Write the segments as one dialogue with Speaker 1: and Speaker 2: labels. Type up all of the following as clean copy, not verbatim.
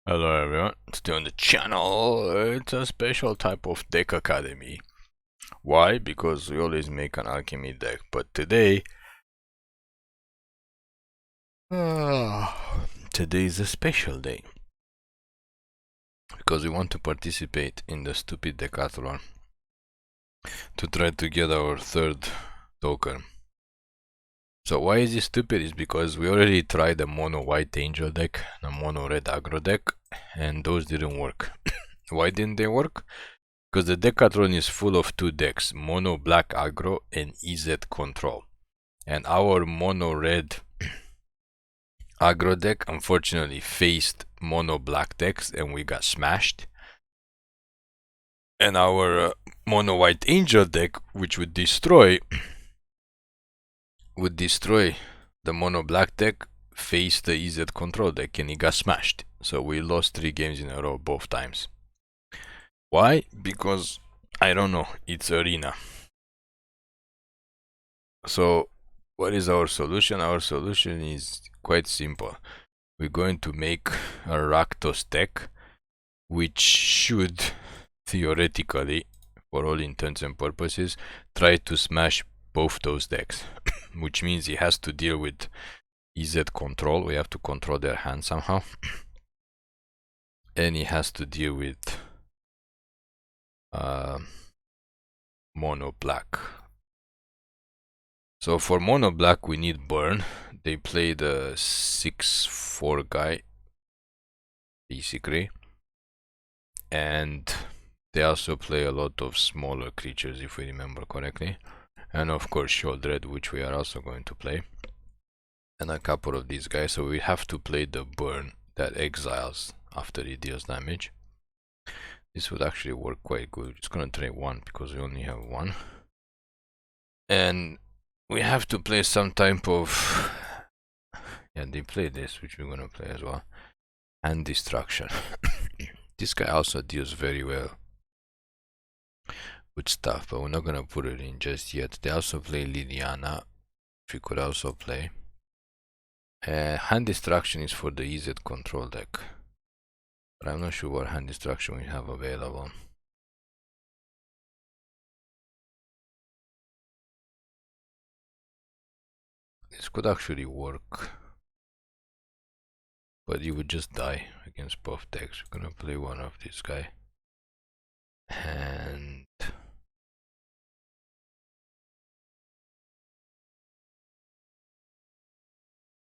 Speaker 1: Hello everyone, today on the channel, it's a special type of deck academy. Why? Because we always make an alchemy deck, but today is a special day. Because we want to participate in the stupid decathlon to try to get our third token. So why is it stupid? Is because we already tried the mono white angel deck, the mono red aggro deck, and those didn't work. Why didn't they work? Because the decathlon is full of two decks, mono black aggro and EZ control. And our mono red aggro deck unfortunately faced mono black decks and we got smashed. And our mono white angel deck, which would destroy the mono black deck, faced the EZ control deck and it got smashed. So we lost 3 games in a row both times. Why? Because I don't know, it's arena. So what is our solution? Our solution is quite simple. We're going to make a Rakdos deck, which should theoretically, for all intents and purposes, try to smash both those decks. Which means it has to deal with EZ control. We have to control their hand somehow. And it has to deal with mono black. So for mono black we need burn. They play the 6/4 guy basically, and they also play a lot of smaller creatures if we remember correctly, and of course Sheoldred, which we are also going to play, and a couple of these guys. So we have to play the burn that exiles after he deals damage. This would actually work quite good. It's gonna trade 1 because we only have 1, and we have to play some type of they play this, which we're gonna play as well, and destruction. This guy also deals very well with stuff, but we're not gonna put it in just yet. They also play Liliana, which we could also play. Hand destruction is for the EZ control deck, but I'm not sure what hand destruction we have available. This could actually work, but you would just die against both decks. We're gonna play one of this guy, and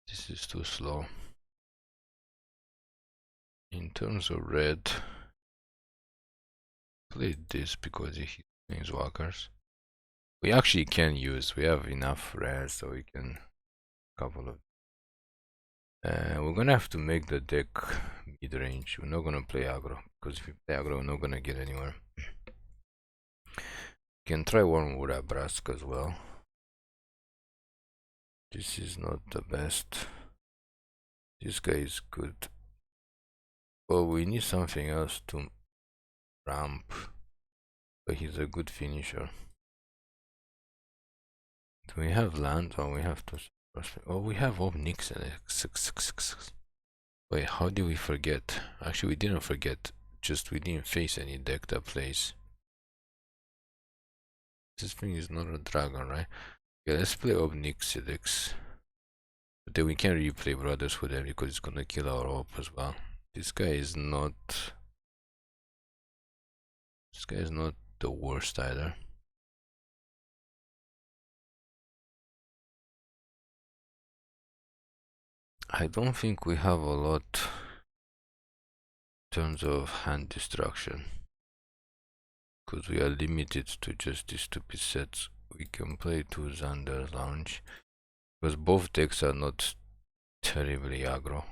Speaker 1: this is too slow. In terms of red, play this because he hits Planeswalkers. We actually can use, we have enough rares so we can couple of. We're gonna have to make the deck mid-range. We're not gonna play aggro, because if we play aggro, we're not gonna get anywhere. We can try Wormwood Abrask as well. This is not the best. This guy is good. Well, we need something else to ramp, but he's a good finisher. Do we have land? Oh, we have to. Oh, we have Ob Nixilis. Wait, how did we forget? Actually, we didn't forget. Just we didn't face any deck that plays. This thing is not a dragon, right? Okay, let's play Ob Nixilis. But then we can't really play Brothers for them because it's gonna kill our Ob as well. This guy is not. This guy is not the worst either. I don't think we have a lot in terms of hand destruction, because we are limited to just these stupid sets. We can play 2 Xander Lounge, because both decks are not terribly aggro.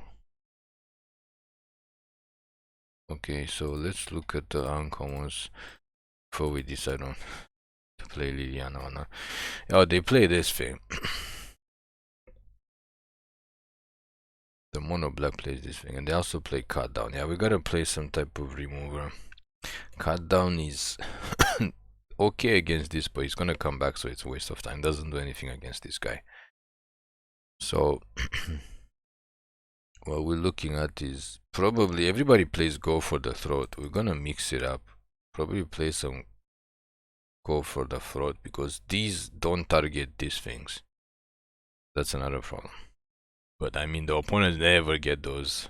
Speaker 1: Okay, so let's look at the uncommons before we decide on to play Liliana or not. Oh, they play this thing. The mono black plays this thing, and they also play cut down. Yeah, we gotta play some type of remover. Cut down is okay against this, but he's gonna come back, so it's a waste of time. Doesn't do anything against this guy. So what we're looking at is probably everybody plays Go for the Throat. We're gonna mix it up. Probably play some Go for the Throat because these don't target these things. That's another problem. But I mean, the opponents never get those.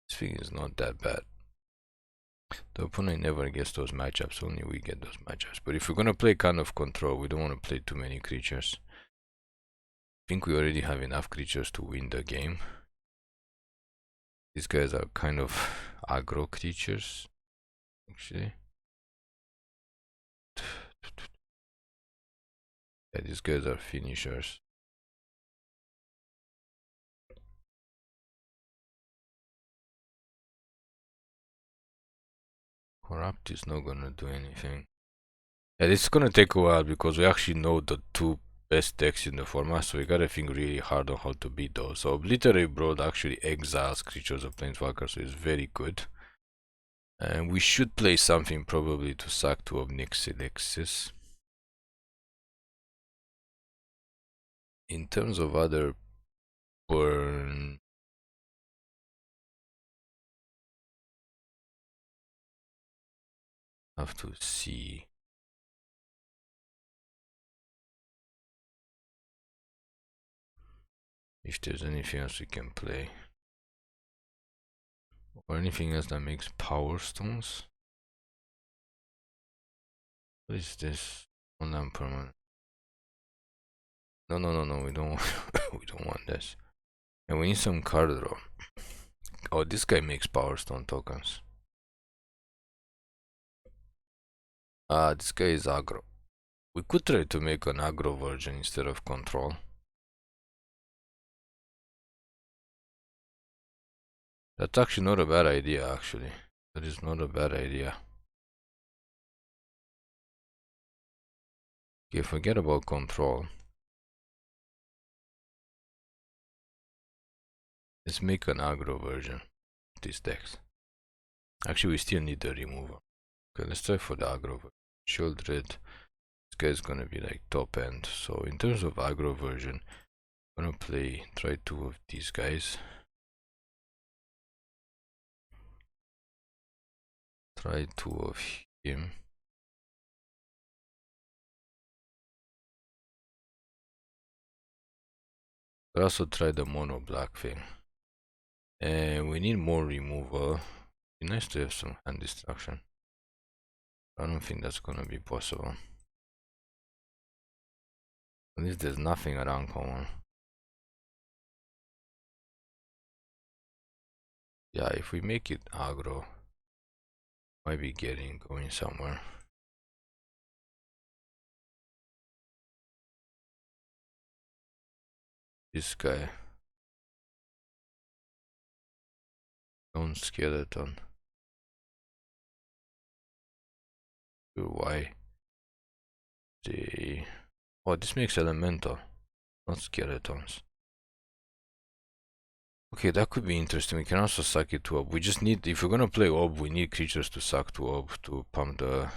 Speaker 1: This thing is not that bad. The opponent never gets those matchups, only we get those matchups. But if we're gonna play kind of control, we don't want to play too many creatures. I think we already have enough creatures to win the game. These guys are kind of aggro creatures, actually. Yeah, these guys are finishers. Corrupt is not gonna do anything. Yeah, it's gonna take a while because we actually know the two best decks in the format, so we gotta think really hard on how to beat those. So Obliterating Bolt actually exiles creatures of Planeswalker, so it's very good. And we should play something probably to sack to Ob Nixilis. In terms of other burn, have to see. If there's anything else we can play. Or anything else that makes power stones. What is this? Non permanent. No, we don't we don't want this. And we need some card draw. Oh, this guy makes power stone tokens. Ah, this guy is aggro. We could try to make an aggro version instead of control. That's actually not a bad idea, actually. That is not a bad idea. Okay, forget about control. Let's make an aggro version of these decks. Actually, we still need the removal. Okay, let's try for the aggro version. Sheoldred. This guy's gonna be like top end. So in terms of aggro version, I'm gonna try two of these guys. Try two of him. But also try the mono black thing. And we need more removal. Be nice to have some hand destruction. I don't think that's gonna be possible. At least there's nothing around common. Yeah, if we make it aggro, might be going somewhere. This guy. Stone skeleton. Why? Oh, this makes elemental, not skeletons. Okay, that could be interesting. We can also suck it to Ob. We just need, if we're gonna play Ob, we need creatures to suck to Ob to pump the.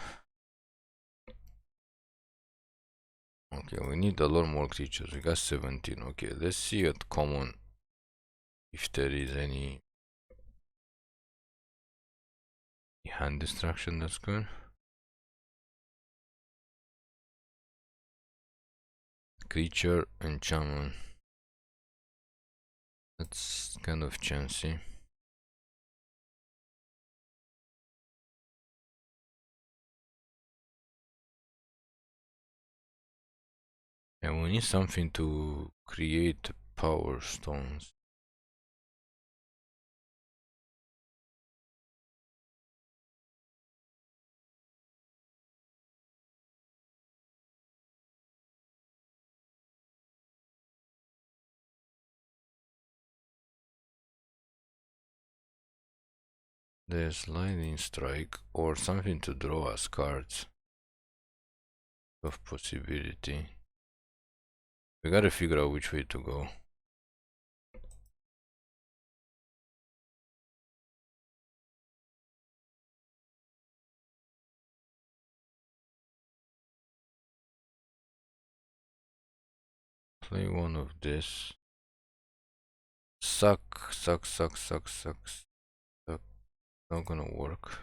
Speaker 1: Okay, we need a lot more creatures. We got 17. Okay, let's see at common if there is any hand destruction that's good. Creature enchantment. That's kind of chancy. And we need something to create power stones. There's lightning strike or something to draw as cards of possibility. We gotta figure out which way to go. Play one of this. sucks. Not gonna work.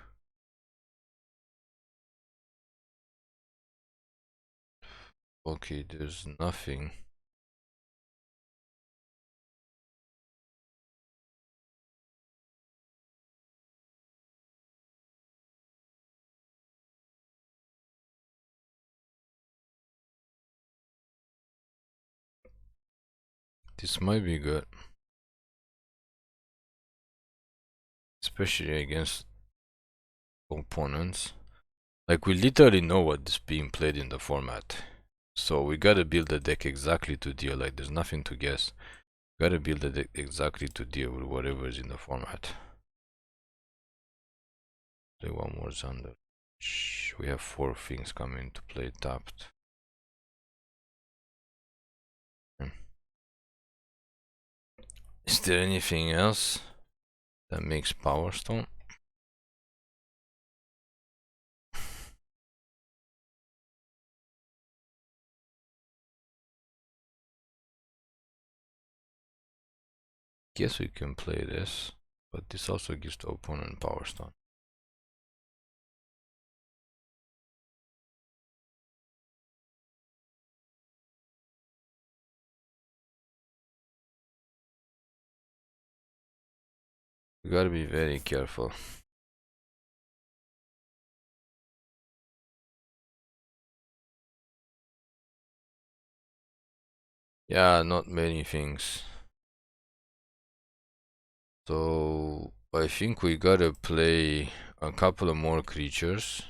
Speaker 1: Okay, there's nothing. This might be good. Especially against opponents. Like, we literally know what's being played in the format. So we gotta build the deck exactly to deal. Like, there's nothing to guess. Gotta build the deck exactly to deal with whatever is in the format. Play one more Xander. We have 4 things coming to play tapped. Is there anything else that makes Power Stone? Guess we can play this, but this also gives the opponent Power Stone. We gotta be very careful. Yeah, not many things. So I think we gotta play a couple of more creatures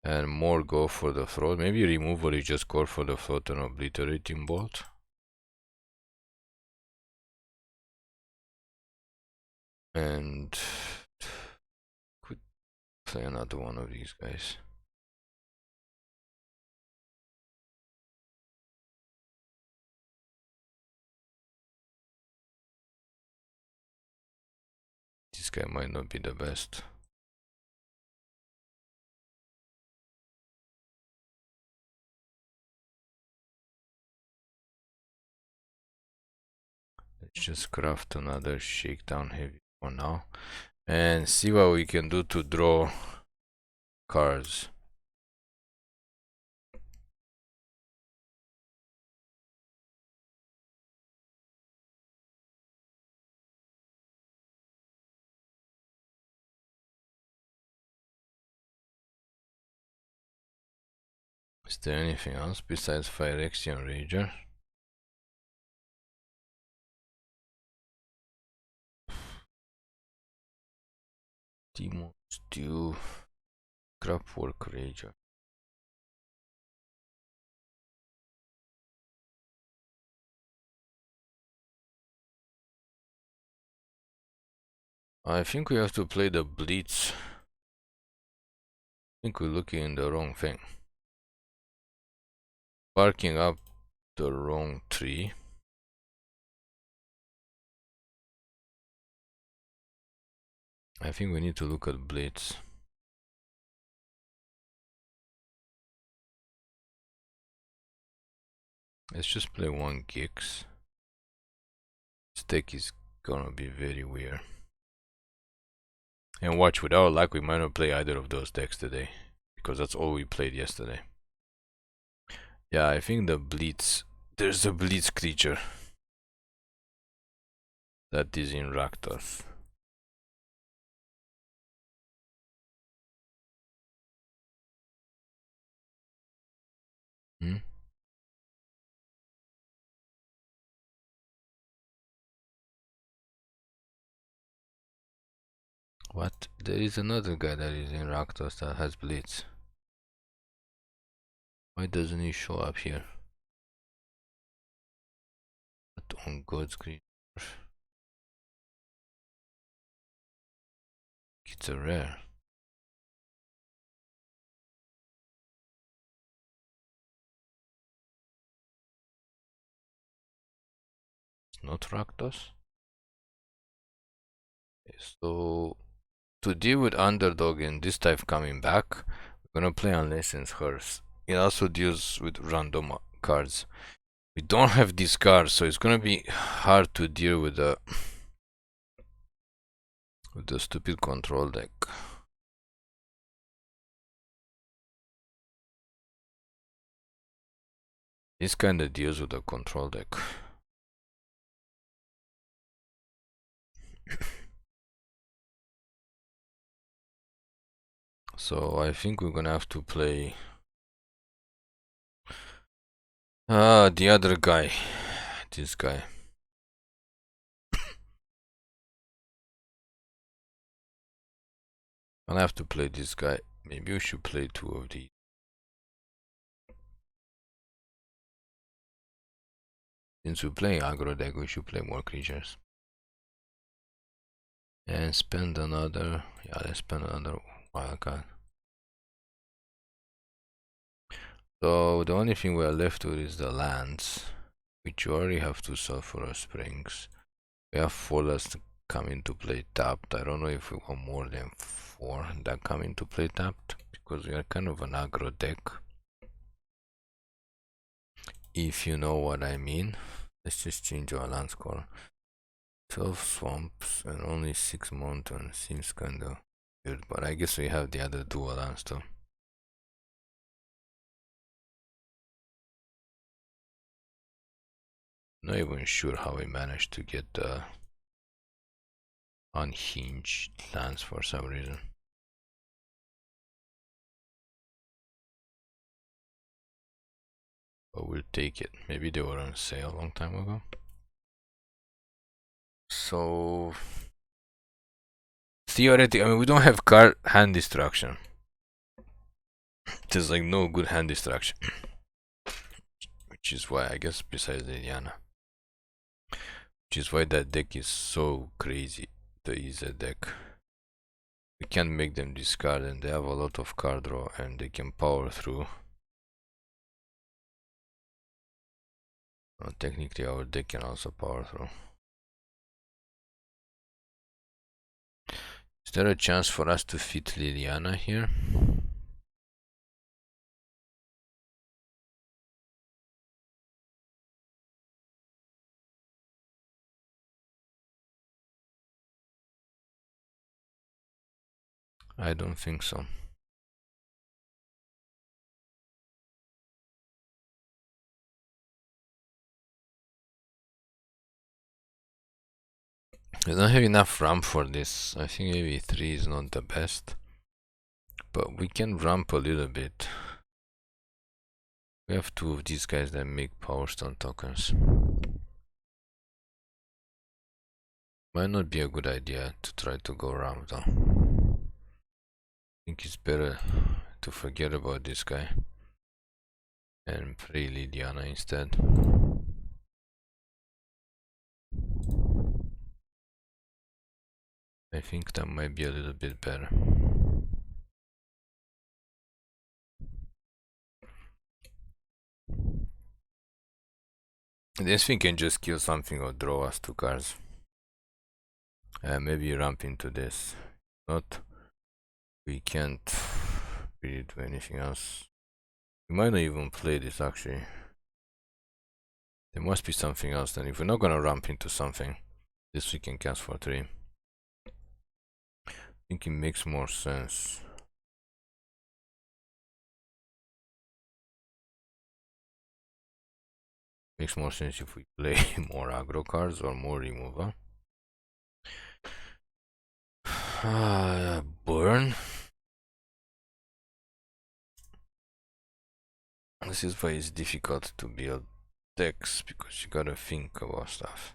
Speaker 1: and more go for the throat. Maybe remove or you just go for the throat and Obliterating Bolt. And could play another one of these guys. This guy might not be the best. Let's just craft another Shakedown Heavy for now and see what we can do to draw cards. Is there anything else besides Phyrexian Rager? Demon Stew, Scrapwork Rager. I think we have to play the Blitz. I think we're looking in the wrong thing. Barking up the wrong tree. I think we need to look at Blitz. Let's just play 1 Gix. This deck is gonna be very weird. And watch, with our luck, we might not play either of those decks today, because that's all we played yesterday. Yeah, I think the Blitz, there's a Blitz creature that is in Rakdos. What? There is another guy that is in Rakdos that has Blitz. Why doesn't he show up here? But on God's green. It's a rare. It's not Rakdos. Okay, so to deal with Underdog and this type coming back, we're gonna play Unlicensed Hearth. It also deals with random cards. We don't have these cards, so it's gonna be hard to deal with the stupid control deck. This kinda deals with the control deck. So I think we're gonna have to play the other guy. This guy. I'll have to play this guy. Maybe we should play two of these. Since we're playing aggro deck, we should play more creatures. And spend another, yeah, let's spend another wild card. So the only thing we're left with is the lands, which you already have two Sulfurous Springs. We have 4 that come into play tapped. I don't know if we want more than 4 that come into play tapped, because we are kind of an aggro deck, if you know what I mean. Let's just change our land score. 12 swamps and only 6 mountains seems kinda weird, but I guess we have the other dual lands too. Not even sure how we managed to get the unhinged lands for some reason. But we'll take it. Maybe they were on sale a long time ago. So theoretically, I mean, we don't have card hand destruction. There's like no good hand destruction. Which is why, I guess, besides the Diana. Which is why that deck is so crazy. The Izzet deck. We can't make them discard, and they have a lot of card draw, and they can power through. Well, technically, our deck can also power through. Is there a chance for us to fit Liliana here? I don't think so. We don't have enough ramp for this. I think maybe 3 is not the best. But we can ramp a little bit. We have 2 of these guys that make Power Stone tokens. Might not be a good idea to try to go ramp though. I think it's better to forget about this guy and play Lydiana instead. I think that might be a little bit better. This thing can just kill something or draw us 2 cards. Maybe ramp into this. Not, we can't really do anything else. We might not even play this actually. There must be something else. Then if we're not gonna ramp into something, this we can cast for 3. I think it makes more sense. Makes more sense if we play more aggro cards or more removal. Burn. This is why it's difficult to build decks, because you gotta think about stuff.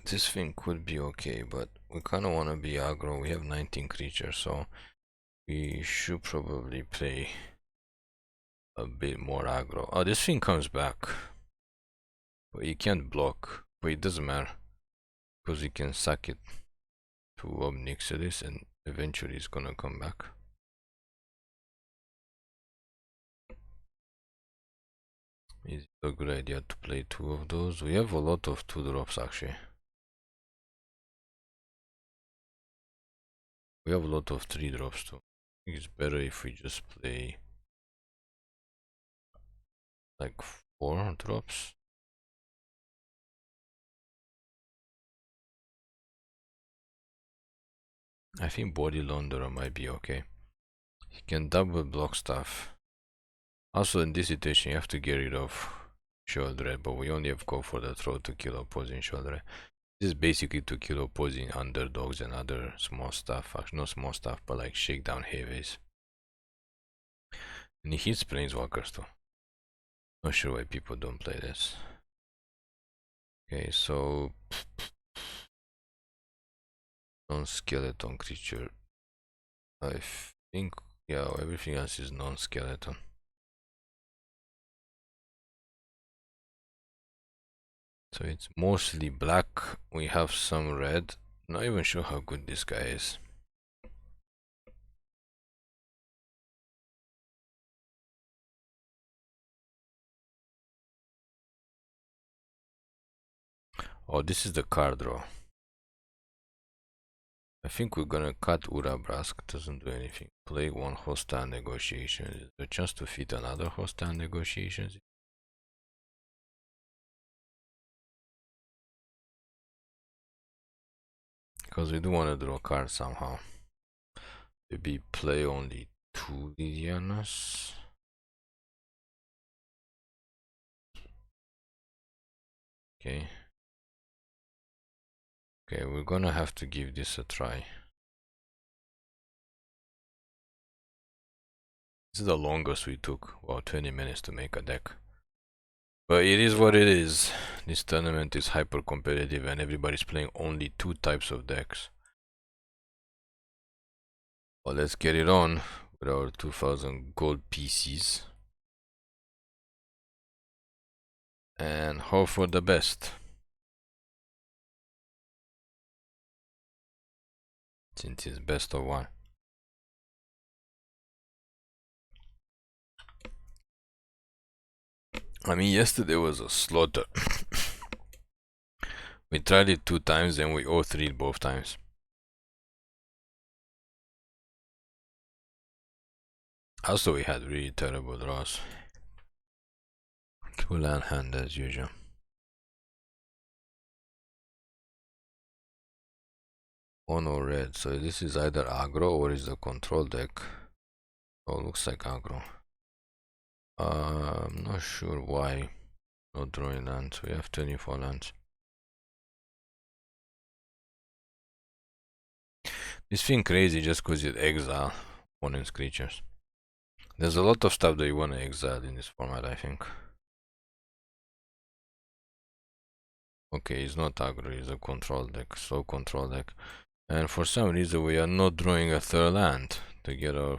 Speaker 1: This thing could be okay, but we kinda wanna be aggro. We have 19 creatures, so we should probably play a bit more aggro. Oh, this thing comes back. But you can't block. But it doesn't matter, because we can sack it to Ob Nixilis and eventually it's gonna come back. Is it a good idea to play 2 of those? We have a lot of 2 drops actually. We have a lot of 3 drops too. I think it's better if we just play like 4 drops. I think Body Launderer might be okay. He can double block stuff. Also in this situation you have to get rid of Sheoldred, but we only have go for the throw to kill opposing Sheoldred. This is basically to kill opposing underdogs and other small stuff. Actually not small stuff, but like Shakedown Heavies. And he hits Planeswalkers too. Not sure why people don't play this. Okay, so non-skeleton creature. I think, yeah, everything else is non-skeleton. So it's mostly black. We have some red. Not even sure how good this guy is. Oh, this is the card draw. I think we're gonna cut Urabrask. Doesn't do anything. Play 1 hostile negotiation. Is there a chance to fit another hostile negotiations? Because we do want to draw cards somehow. Maybe play only 2 Lilianas. Okay. Okay, we're gonna have to give this a try. This is the longest we took, about 20 minutes to make a deck. But it is what it is. This tournament is hyper competitive and everybody's playing only 2 types of decks. Well, let's get it on with our 2000 gold PCs. And hope for the best. Since it's best of 1. I mean, yesterday was a slaughter. We tried it 2 times and we 0-3'd both times. Also, we had really terrible draws. 2 land hand as usual. Mono red, so this is either aggro or is the control deck. Oh, looks like aggro. I'm not sure why not drawing lands. We have 24 lands. This thing crazy just cause it exile opponent's creatures. There's a lot of stuff that you wanna exile in this format, I think. Okay, it's not aggro, it's a control deck, slow control deck. And for some reason we are not drawing a 3rd land to get our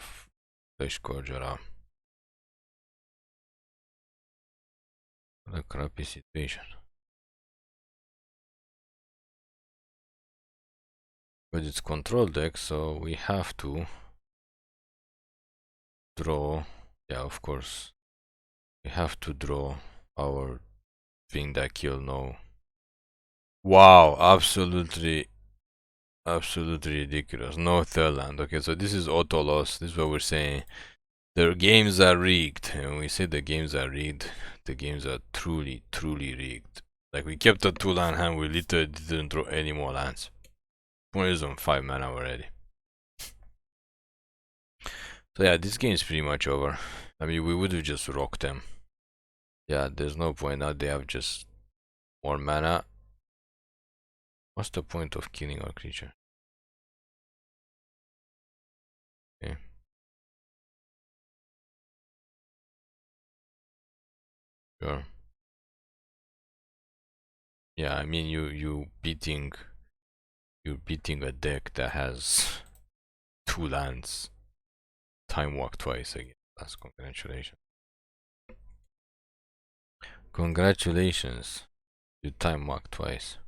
Speaker 1: Fleshgorger out. What a crappy situation. But it's control deck, so we have to draw. Yeah, of course. We have to draw our thing that kill no. Wow, absolutely ridiculous. No 3rd land. Okay, so this is auto loss. This is what we're saying. The games are rigged. And when we say the games are rigged, the games are truly rigged. Like, we kept a 2 land hand, we literally didn't draw any more lands. Point is on 5 mana already. So yeah, this game is pretty much over. I mean, we would have just rocked them. Yeah, there's no point now. They have just more mana. What's the point of killing our creature? Okay. Sure. Yeah, I mean, you're beating a deck that has 2 lands. Time walk twice again. That's congratulations. Congratulations. You time walk twice.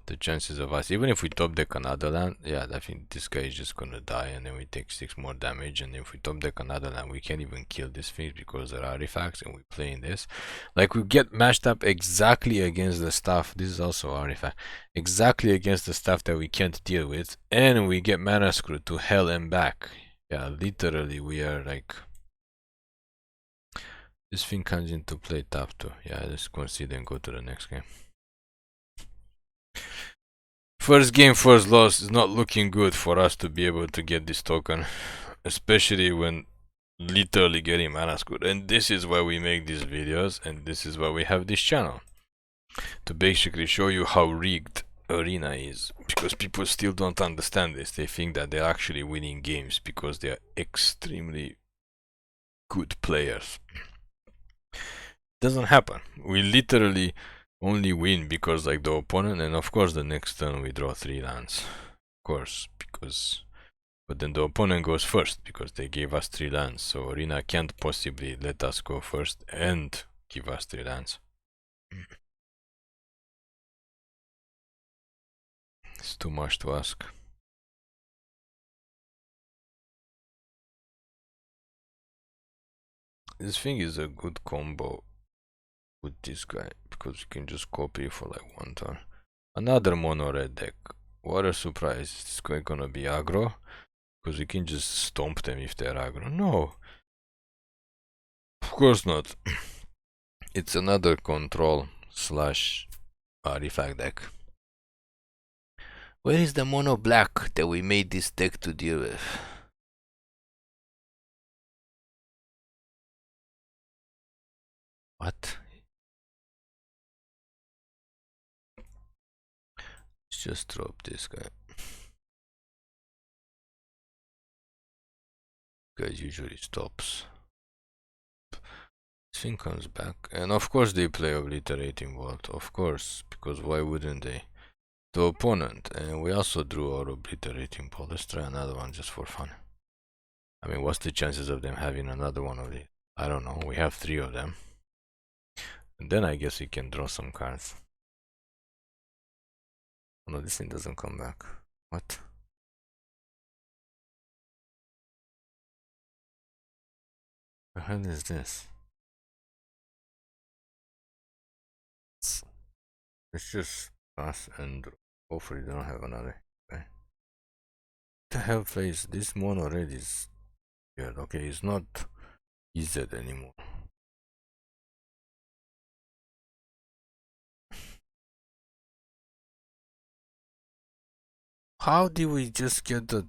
Speaker 1: The chances of us, even if we top deck another land, yeah, I think this guy is just gonna die, and then we take 6 more damage. And if we top deck another land, we can't even kill this thing because they're artifacts, and we play in this. Like, we get matched up exactly against the stuff. This is also artifact, exactly against the stuff that we can't deal with, and we get mana screwed to hell and back. Yeah, literally, we are like. This thing comes into play top too. Yeah, let's concede and go to the next game. First game, first loss is not looking good for us to be able to get this token, especially when literally getting mana screwed. And this is why we make these videos, and this is why we have this channel, to basically show you how rigged Arena is, because people still don't understand this. They think that they're actually winning games because they are extremely good players. Doesn't happen. We literally only win because like the opponent, and of course the next turn we draw 3 lands, of course, because but then the opponent goes first because they gave us 3 lands, so Arena can't possibly let us go first and give us 3 lands. It's too much to ask. This thing is a good combo with this guy because you can just copy for like 1 turn. Another mono red deck. What a surprise. Is this gonna be aggro? Because we can just stomp them if they're aggro. No. Of course not. It's another control slash artifact deck. Where is the mono black that we made this deck to deal with? What? Let's just drop this guy. Guy usually stops. This thing comes back, and of course they play Obliterating Bolt, of course, because why wouldn't they? The opponent, and we also drew our Obliterating Bolt. Let's try another one just for fun. I mean, what's the chances of them having another one of these? I don't know. We have 3 of them, and then I guess we can draw some cards. Oh, no, this thing doesn't come back. What? The hell is this? Let's just pass and hopefully they don't have another. Okay. What the hell plays this mono red is weird. Okay, it's not EZ anymore. How did we just get the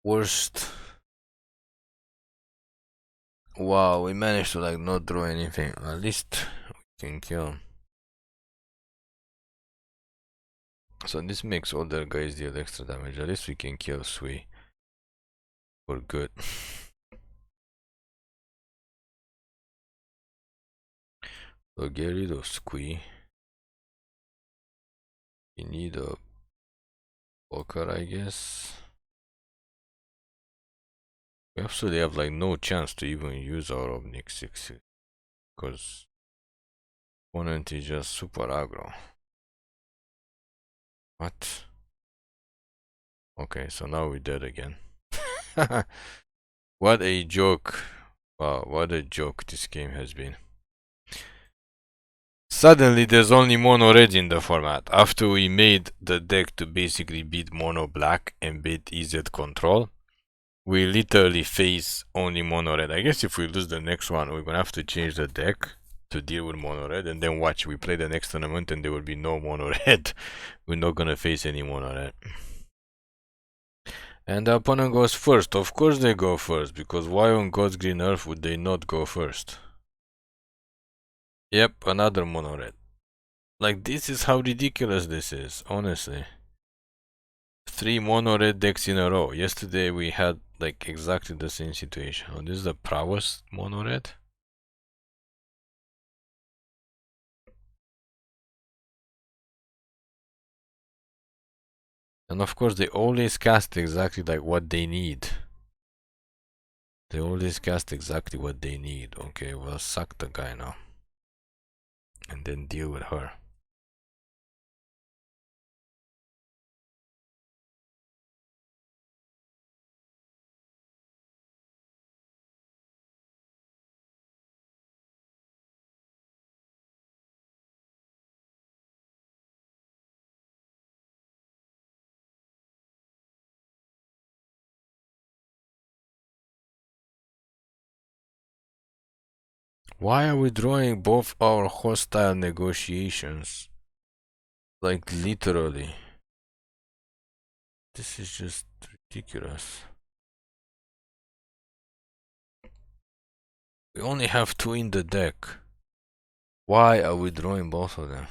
Speaker 1: worst? Wow, we managed to like not draw anything. At least we can kill. So this makes all their guys deal extra damage. At least we can kill Sui. We're good. So get rid of Squee. We need a Walker, I guess. We absolutely have like no chance to even use our Ob Nixilis because opponent is just super aggro. What? Okay, so now we're dead again. What a joke. Wow, what a joke this game has been. Suddenly there's only mono red in the format. After we made the deck to basically beat mono black and beat EZ control, we literally face only mono red. I guess if we lose the next one, we're gonna have to change the deck to deal with mono red, and then watch, we play the next tournament and there will be no mono red. We're not gonna face any mono red. And the opponent goes first. Of course they go first, because why on God's green earth would they not go first? Yep, another mono red. Like, this is how ridiculous this is, honestly. 3 mono red decks in a row. Yesterday we had like exactly the same situation. Oh, this is the prowess mono red. And of course they always cast exactly like what they need. They always cast exactly what they need. Okay, well, suck the guy now. And then deal with her. Why are we drawing both our hostile negotiations? Like literally. This is just ridiculous. We only have 2 in the deck. Why are we drawing both of them?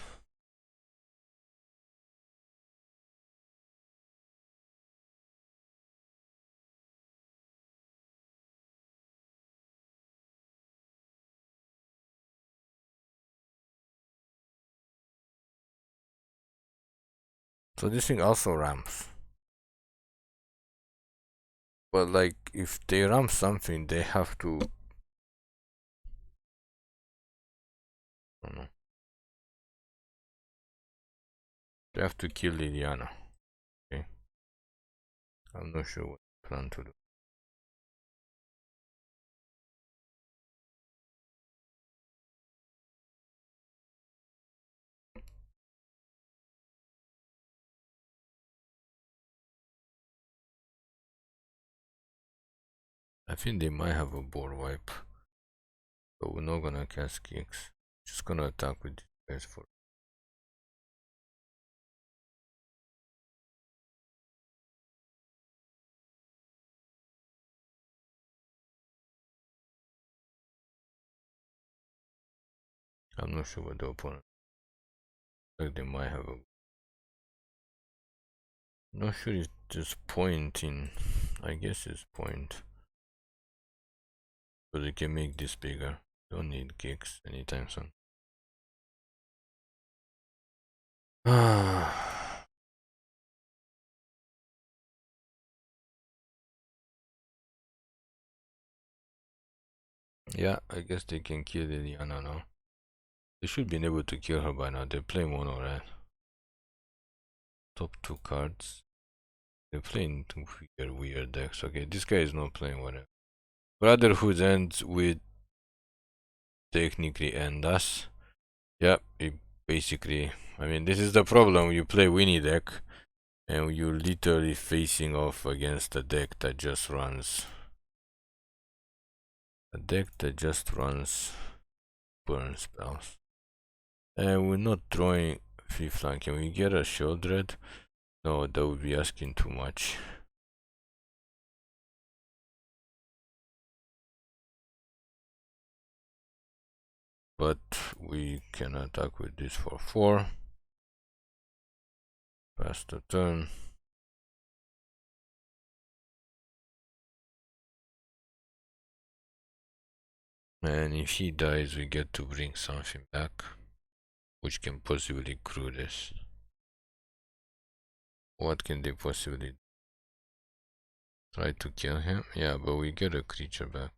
Speaker 1: So this thing also ramps. But like, if they ramp something, they have to... I don't know. They have to kill Liliana. Okay. I'm not sure what they plan to do. I think they might have a board wipe. But we're not gonna cast kicks. Just gonna attack with these guys for... I'm not sure what the opponent... Like they might have a... Not sure if there's point in... I guess it's point. But they can make this bigger. Don't need kicks anytime soon. Yeah, I guess they can kill Liliana now. They should be able to kill her by now. They play mono red. Top 2 cards. They're playing weird decks. Okay, this guy is not playing whatever. Brotherhood ends with technically end us. Yeah, it basically... I mean, this is the problem. You play Winnie deck and you're literally facing off against a deck that just runs... A deck that just runs burn spells. And we're not drawing 5th line. Can we get a Sheoldred? No, that would be asking too much. But we can attack with this for 4. Pass the turn. And if he dies, we get to bring something back, which can possibly crew this. What can they possibly do? Try to kill him? Yeah, but we get a creature back.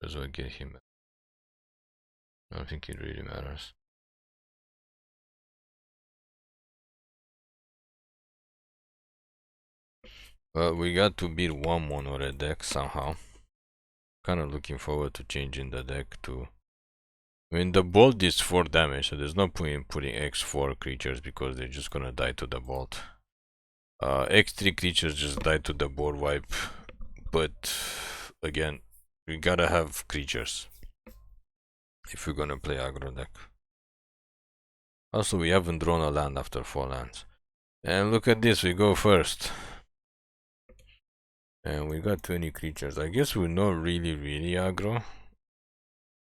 Speaker 1: As well get him back. I don't think it really matters. Well, we got to beat one mono red deck somehow. Kinda looking forward to changing the deck to... I mean, the bolt is 4 damage, so there's no point in putting X4 creatures because they're just gonna die to the bolt. X3 creatures just die to the board wipe, but again, we gotta have creatures if we're gonna play aggro deck. Also, we haven't drawn a land after 4 lands. And look at this, we go first. And we got 20 creatures. I guess we're not really aggro.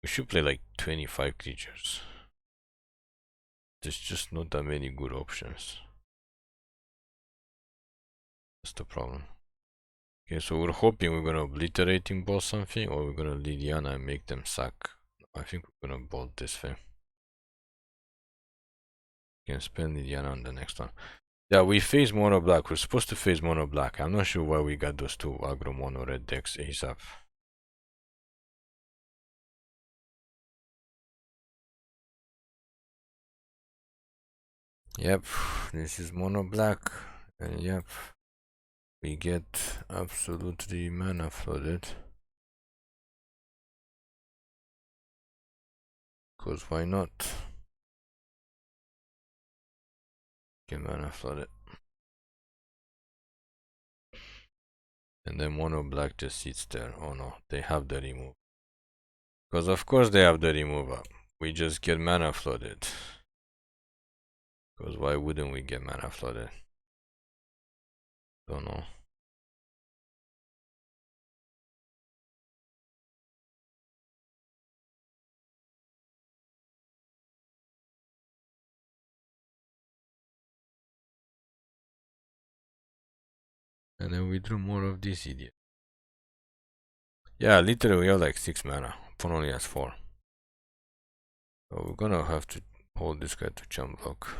Speaker 1: We should play like 25 creatures. There's just not that many good options. That's the problem. Okay, so we're hoping we're gonna Obliterating Bolt something, or we're gonna Liliana and make them suck. I think we're gonna bolt this thing. Can spend Liliana on the next one. Yeah, we face mono black. We're supposed to face mono black. I'm not sure why we got those 2 aggro mono red decks ASAP. Yep, this is mono black, and yep, we get absolutely mana flooded. Cause why not? Get mana flooded. And then mono black just sits there. Oh no, they have the remove. Because of course they have the removal. We just get mana flooded. Because why wouldn't we get mana flooded? Don't know. And then we drew more of this idiot. Yeah, literally we have like 6 mana. Opponent only has 4. So we're gonna have to hold this guy to jump block.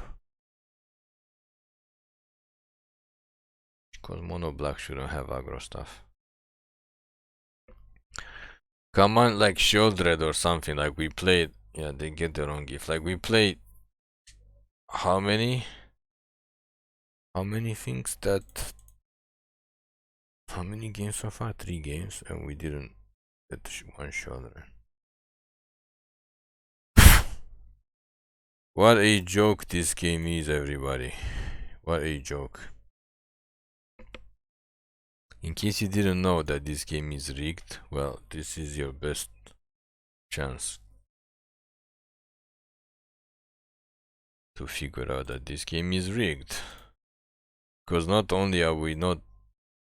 Speaker 1: Because mono black shouldn't have aggro stuff. Come on, like Sheoldred or something. Like we played. Yeah, they get the wrong gift. Like we played. How many? How many things that? How many games so far? 3 games, and we didn't get one Sheoldred. What a joke this game is, everybody. What a joke. In case you didn't know that this game is rigged, well, this is your best chance to figure out that this game is rigged. Because not only are we not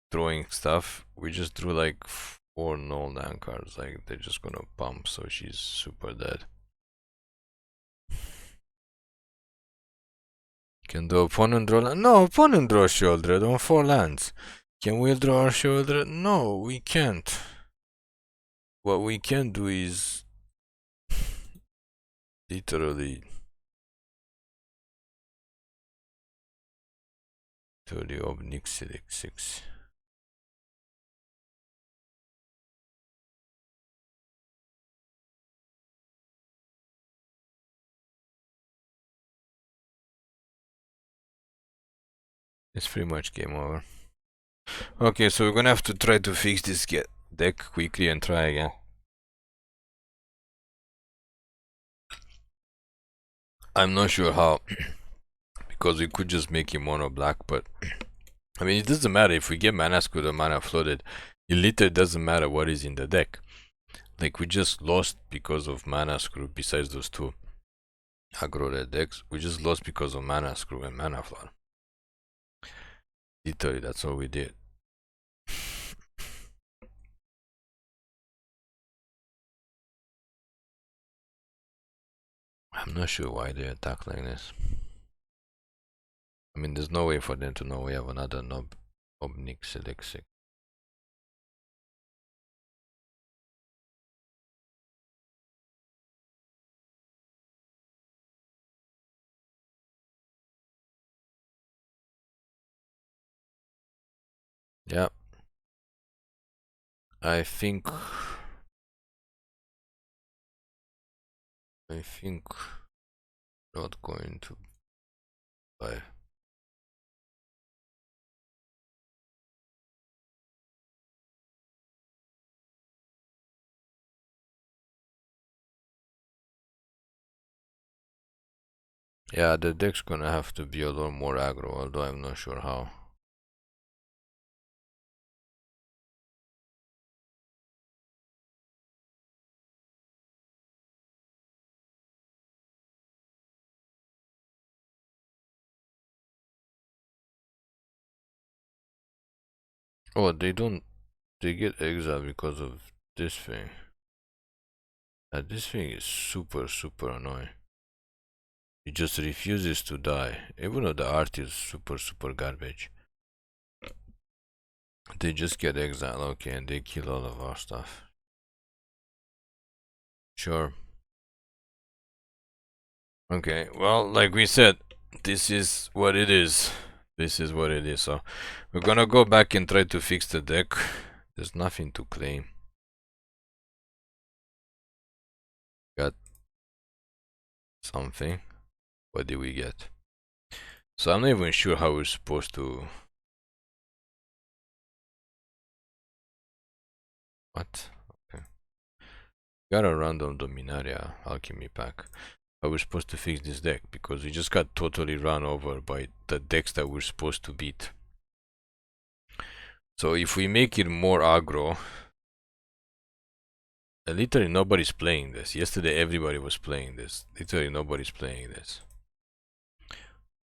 Speaker 1: throwing stuff, we just drew like 4 null land cards. Like they're just gonna pump, so she's super dead. Can the opponent draw land? No, opponent draw Sheoldred on 4 lands. Can we draw our Sheoldred? No, we can't. What we can do is literally to the Ob Nixilis 6. It's pretty much game over. Okay, so we're gonna have to try to fix this deck quickly and try again. I'm not sure how, because we could just make him mono black, but I mean, it doesn't matter if we get mana screwed or mana flooded. It literally doesn't matter what is in the deck. Like, we just lost because of mana screw, besides those 2 aggro red decks. We just lost because of mana screw and mana flood. Literally, that's all we did. I'm not sure why they attack like this. I mean, there's no way for them to know we have another Ob Nixilis. Yeah. I think not going to buy. Yeah, the deck's gonna have to be a little more aggro, although I'm not sure how. Oh, they get exiled because of this thing. This thing is super annoying. It just refuses to die, even though the art is super garbage. They just get exiled, okay, and they kill all of our stuff. Sure. Okay, well, like we said, this is what it is. This is what it is. So we're gonna go back and try to fix the deck. There's nothing to claim. Got something. What did we get? So I'm not even sure how we're supposed to. What? Okay. Got a random Dominaria alchemy pack. How we're supposed to fix this deck, because we just got totally run over by the decks that we're supposed to beat. So if we make it more aggro, literally nobody's playing this. Yesterday everybody was playing this. Literally nobody's playing this.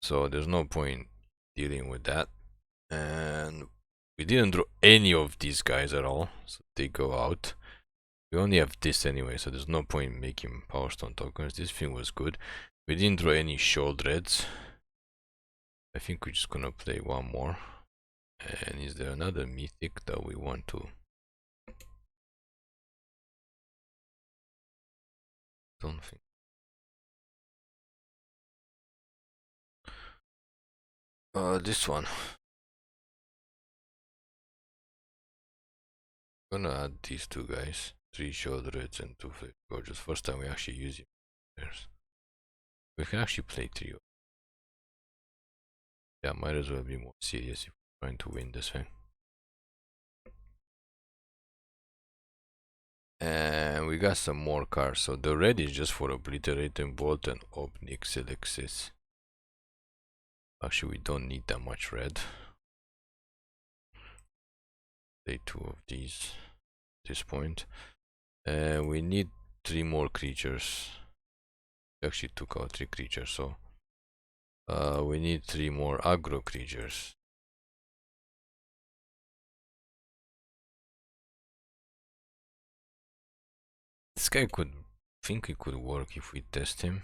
Speaker 1: So there's no point dealing with that. And we didn't draw any of these guys at all, so they go out. We only have this anyway, so there's no point making Power Stone tokens. This thing was good. We didn't draw any Sheoldreds. I think we're just gonna play one more. And is there another mythic that we want to? Don't think. This one. I'm gonna add these two guys. 3 Sheoldreds and 2 Fleshgorgers. First time we actually use it. We can actually play 3. Yeah, might as well be more serious if we're trying to win this thing. And we got some more cards. So the red is just for Obliterating Bolt and Ob Nixilis. Actually, we don't need that much red. Play 2 of these at this point. And we need 3 more creatures. We actually took out 3 creatures, so we need 3 more aggro creatures. This guy could think it could work if we test him.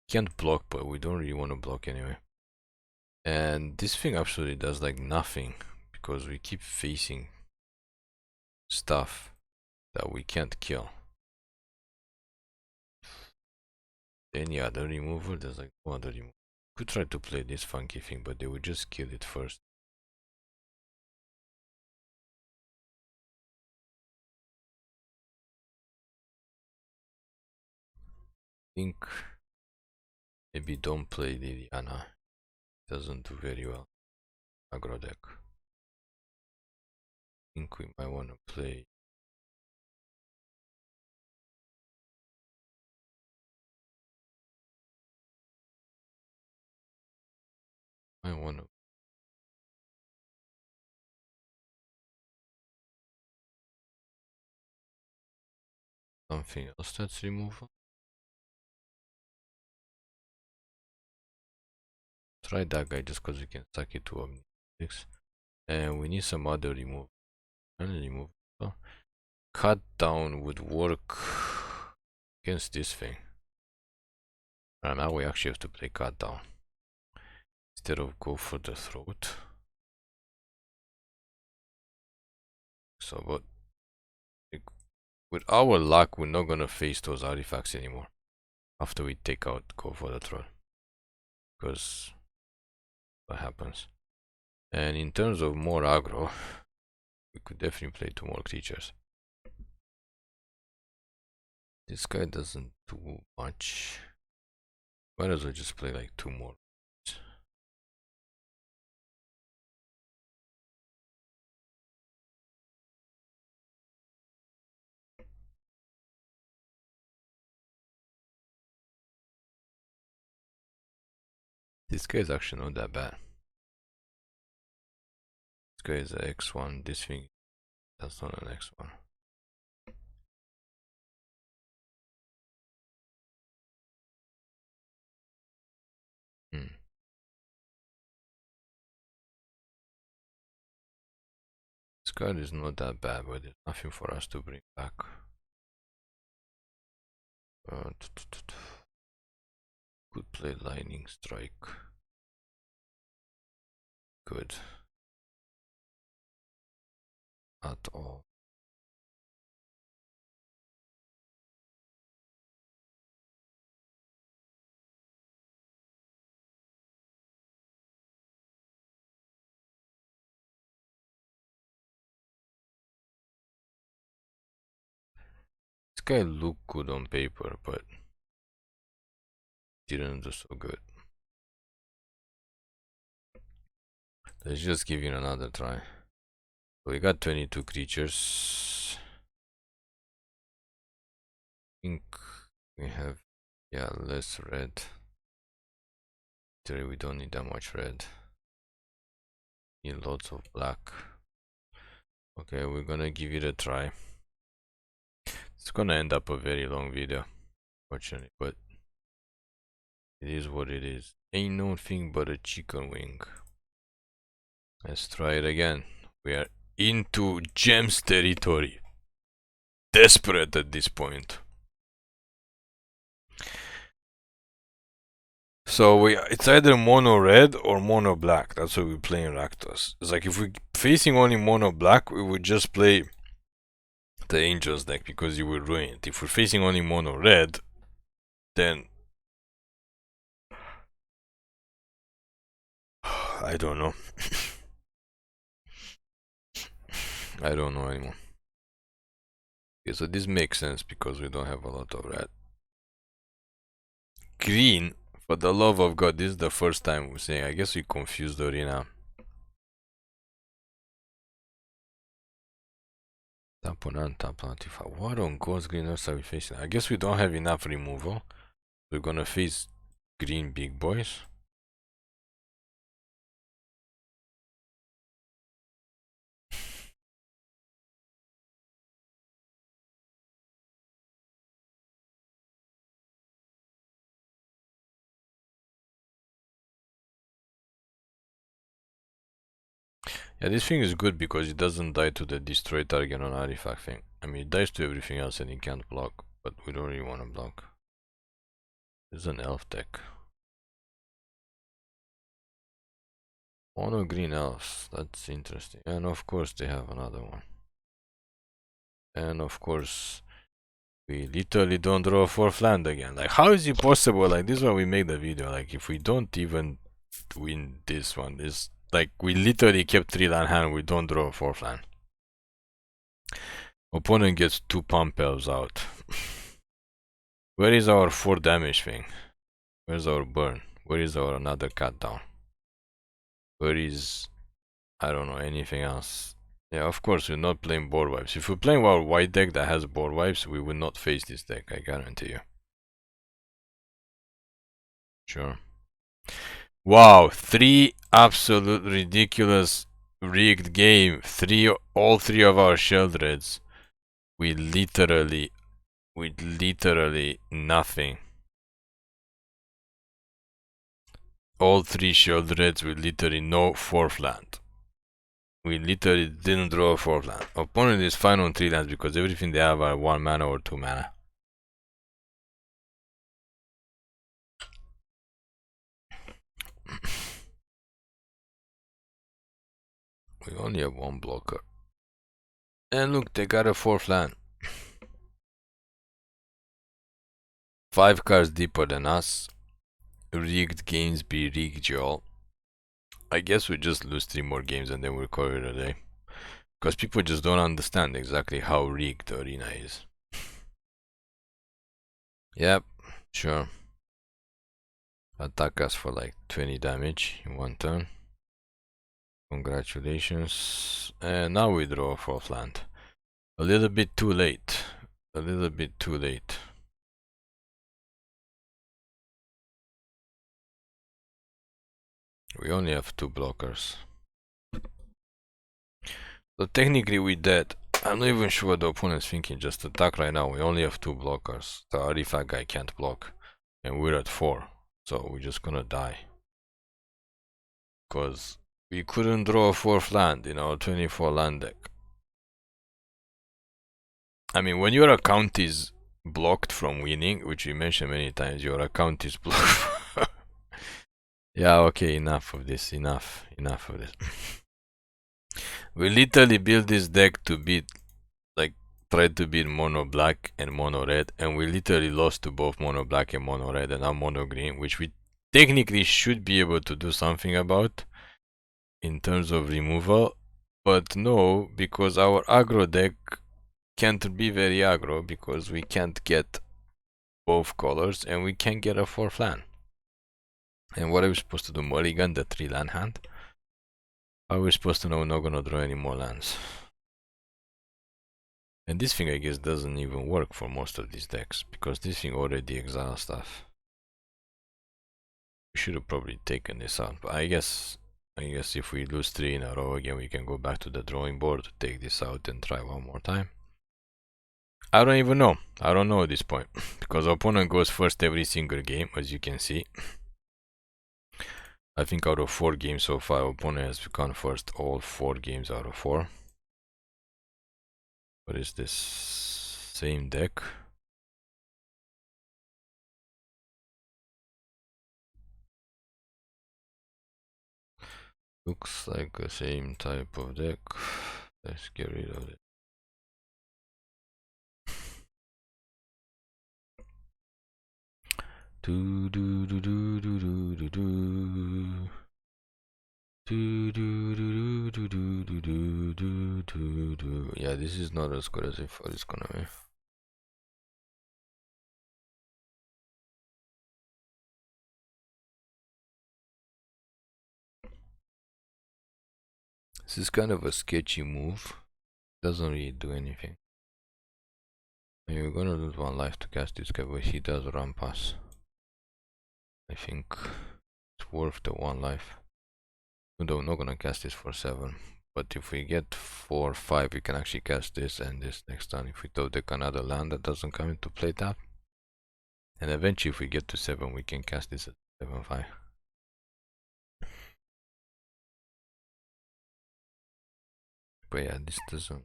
Speaker 1: Can't block, but we don't really want to block anyway. And this thing absolutely does like nothing because we keep facing stuff that we can't kill. Any other removal? There's like no other removal. Could try to play this funky thing, but they would just kill it first. Think maybe don't play Liliana. Doesn't do very well. Aggro deck. Think we might want to play. I want to. Something else that's removal. Try that guy just because we can suck it to Ob Nixilis. And we need some other remove. Remove. So cut down would work against this thing. And now we actually have to play cut down instead of go for the throat. So, but like, with our luck, we're not gonna face those artifacts anymore after we take out go for the throat, because what happens. And in terms of more aggro, we could definitely play 2 more creatures. This guy doesn't do much. Might as well just play like 2 more. This guy is actually not that bad. This guy is a X1. This thing, that's not an X1. This card is not that bad, but there's nothing for us to bring back. Could play Lightning Strike. Good. At all. This guy looked good on paper, but didn't do so good. Let's just give it another try. So we got 22 creatures. I think we have, yeah, less red. Actually, we don't need that much red. Need lots of black. Okay, we're gonna give it a try. It's gonna end up a very long video, fortunately, but it is what it is. Ain't nothing but a chicken wing. Let's try it again. We are into gems territory. Desperate at this point. So it's either mono red or mono black. That's what we play in Rakdos. It's like if we're facing only mono black, we would just play the Angels deck because you would ruin it. If we're facing only mono red, then I don't know. I don't know anymore. Okay, so this makes sense because we don't have a lot of red. Green, for the love of God, this is the first time we're saying. I guess we confused the arena. Tap on and tap on. What on Ghost Green Earth are we facing? I guess we don't have enough removal. We're gonna face green big boys. Yeah, this thing is good because it doesn't die to the destroy target on artifact thing. I mean, it dies to everything else and it can't block, but we don't really want to block. This is an elf deck. Mono green elves, that's interesting. And of course they have another one. And of course, we literally don't draw a 4th land again. Like, how is it possible? Like, this is why we make the video. Like, if we don't even win this one, it's like we literally kept 3 land hand, we don't draw a 4th land. Opponent gets 2 pump elves out. Where is our 4 damage thing? Where's our burn? Where is our another cut down? Where is, I don't know, anything else? Yeah, of course we're not playing board wipes. If we're playing our white deck that has board wipes, we will not face this deck, I guarantee you. Sure. Wow, 3 absolute ridiculous rigged game. All 3 of our Sheoldreds. With literally nothing. All 3 Sheoldreds with literally no 4th land. We literally didn't draw a 4th land. Opponent is fine on 3 lands because everything they have are 1 mana or 2 mana. We only have 1 blocker. And look, they got a 4th land. 5 cards deeper than us. Rigged games be rigged, y'all. I guess we just lose 3 more games and then we'll call it a day. Because people just don't understand exactly how rigged the arena is. Yep, sure. Attack us for like 20 damage in 1 turn. Congratulations. And now we draw a 4th land. A little bit too late. A little bit too late. We only have 2 blockers. So technically we dead. I'm not even sure what the opponent's thinking. Just attack right now. We only have 2 blockers. The artifact guy can't block. And we're at 4. So we're just gonna die. Because we couldn't draw a 4th land in our 24 land deck. I mean, when your account is blocked from winning, which we mentioned many times, your account is blocked. Yeah, okay, enough of this. Enough of this. We literally built this deck to beat, like, tried to beat mono black and mono red, and we literally lost to both mono black and mono red, and now mono green, which we technically should be able to do something about in terms of removal, but no, because our aggro deck can't be very aggro because we can't get both colors and we can't get a 4th land. And what are we supposed to do? Mulligan the 3 land hand? How are we supposed to know we're not gonna draw any more lands? And this thing I guess doesn't even work for most of these decks because this thing already exiles stuff. We should have probably taken this out, but I guess I guess if we lose 3 in a row again, we can go back to the drawing board, take this out and try one more time. I don't even know. I don't know at this point. Because opponent goes first every single game, as you can see. I think out of 4 games so far, opponent has gone first all 4 games out of 4. What is this? Same deck? Looks like the same type of deck. Let's get rid of it. Do do do do do do do do. Do do do do do do do do do do. Yeah, this is not as good as I thought it's gonna be. This is kind of a sketchy move. Doesn't really do anything. And you're gonna lose 1 life to cast this guy, but he does run pass. I think it's worth the 1 life. Though I'm not gonna cast this for 7. But if we get 4 or 5, we can actually cast this and this next turn. If we top deck another land that doesn't come into play tap. And eventually if we get to 7, we can cast this at 7-5. But yeah, this doesn't.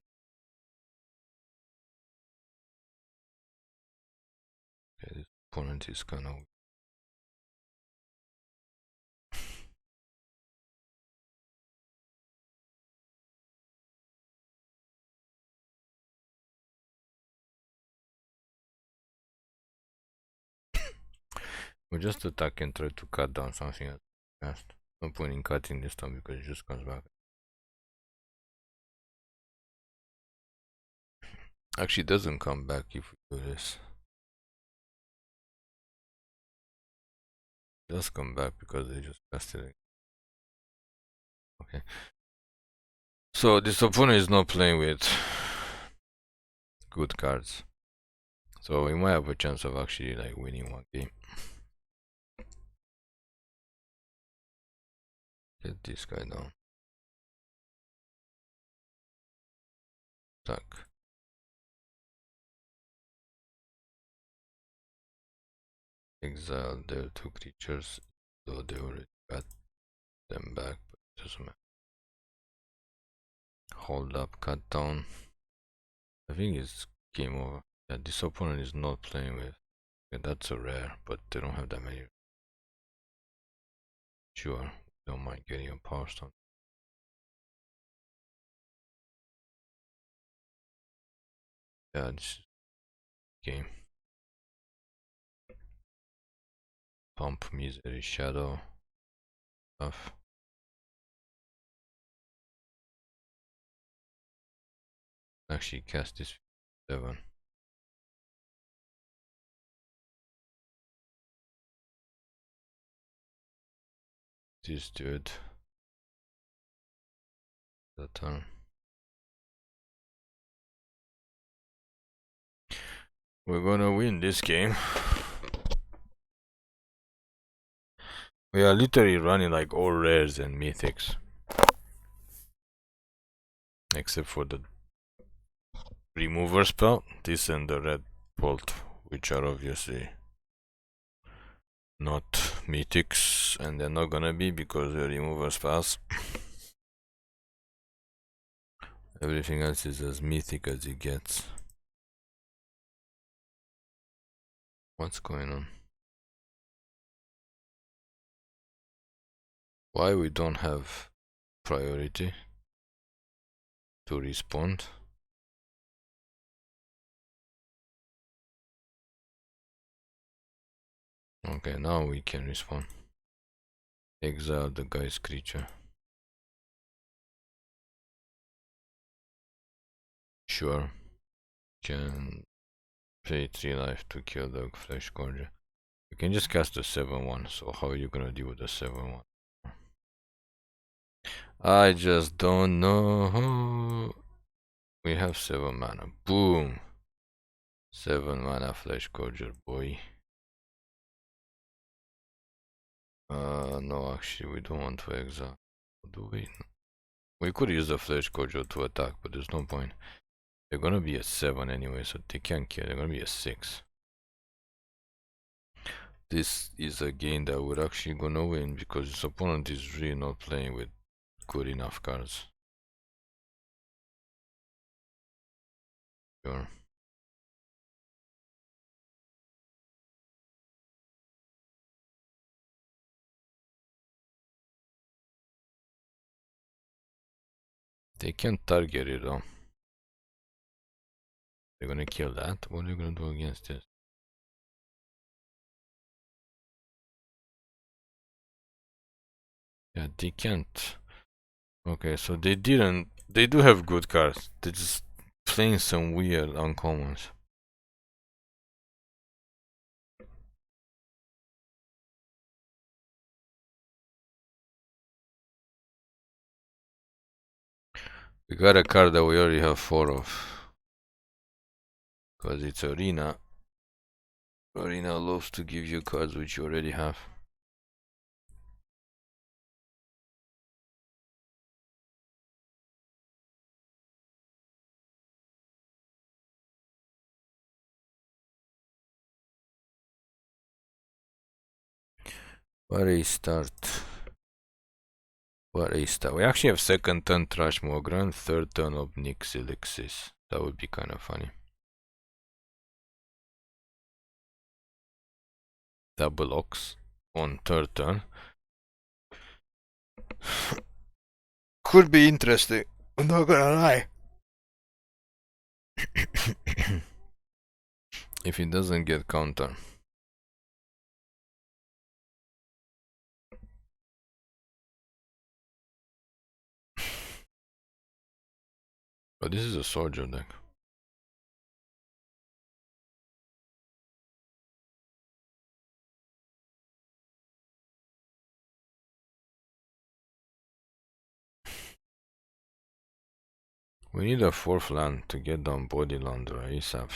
Speaker 1: Okay, this opponent is kind of. We just attack and try to cut down something at fast. No point in cutting this time because it just comes back. Actually, it doesn't come back if we do this. It does come back because they just casted it. Okay. So this opponent is not playing with good cards. So we might have a chance of actually like winning 1 game. Get this guy down. Attack. Exile their 2 creatures, though they already got them back, but it doesn't matter. Hold up, cut down. I think it's game over. Yeah, this opponent is not playing with. Yeah, that's a rare, but they don't have that many. Sure, don't mind getting a power stone. Yeah, this is game. Pump, misery, shadow, stuff. Actually, cast this 7. This dude. The turn. We're gonna win this game. We are literally running like all rares and mythics. Except for the remover spell, this and the red bolt, which are obviously not mythics, and they're not gonna be because the remover spells. Everything else is as mythic as it gets. What's going on? Why we don't have priority to respond? Okay, now we can respond. Exile the guy's creature. Sure. Can pay 3 life to kill the Fleshgorger. You can just cast a 7-1, so how are you gonna deal with the 7-1? I just don't know. We have 7 mana. Boom! 7 mana Fleshgorger, boy. No, actually, we don't want to exile. do we? We could use the Fleshgorger to attack, but there's no point. They're gonna be a 7 anyway, so they can't kill. They're gonna be a 6. This is a game that we're actually gonna win because his opponent is really not playing with good enough cards. Sure. They can't target it though. They're gonna kill that. What are you gonna do against this? Yeah, they can't. Okay, so they didn't. They do have good cards. They're just playing some weird uncommons. We got a card that we already have 4 of. Because it's Arena. Arena loves to give you cards which you already have. What a start. What a start. We actually have second turn Transmogrant, third turn Ob Nixilis. That would be kind of funny. Double Ox on third turn. Could be interesting. I'm not gonna lie. If he doesn't get counter. But this is a soldier deck. We need a 4th land to get down Body Launderer ASAP.